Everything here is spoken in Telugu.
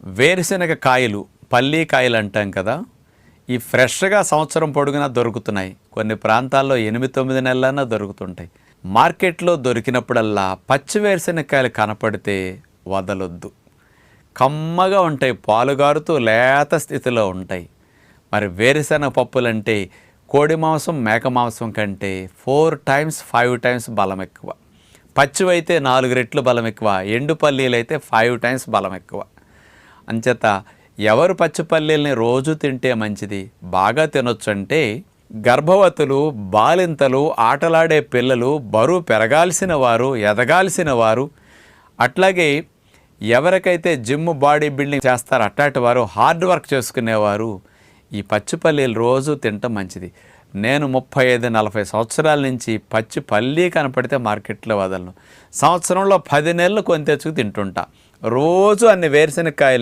వేరుశనగ కాయలు, పల్లీ కాయలు అంటాం కదా, ఈ ఫ్రెష్గా సంవత్సరం పొడుగునా దొరుకుతున్నాయి. కొన్ని ప్రాంతాల్లో 8-9 నెలలన్నా దొరుకుతుంటాయి. మార్కెట్లో దొరికినప్పుడల్లా పచ్చి వేరుశనగకాయలు కనపడితే వదలొద్దు. కమ్మగా ఉంటాయి, పాలుగారుతూ లేత స్థితిలో ఉంటాయి. మరి వేరుశనగ పప్పులంటే కోడి మాంసం, మేక మాంసం కంటే 4 times 5 times బలం ఎక్కువ. పచ్చివైతే 4 రెట్లు బలం ఎక్కువ, ఎండు పల్లీలు అయితే 5 times బలం ఎక్కువ. అంచేత ఎవరు పచ్చి పల్లీల్ని రోజు తింటే మంచిది, బాగా తినొచ్చు అంటే గర్భవతులు, బాలింతలు, ఆటలాడే పిల్లలు, బరువు పెరగాల్సిన వారు, ఎదగాల్సిన వారు, అట్లాగే ఎవరికైతే జిమ్, బాడీ బిల్డింగ్ చేస్తారో అట్లాంటి వారు, హార్డ్ వర్క్ చేసుకునేవారు ఈ పచ్చి పల్లీలు రోజు తినటం మంచిది. నేను 35-40 సంవత్సరాల నుంచి పచ్చి పల్లీ కనపడితే మార్కెట్లో వదలను. సంవత్సరంలో 10 నెలలు కొని తెచ్చుకు తింటుంటా. రోజు అన్ని వేరుశనగకాయలు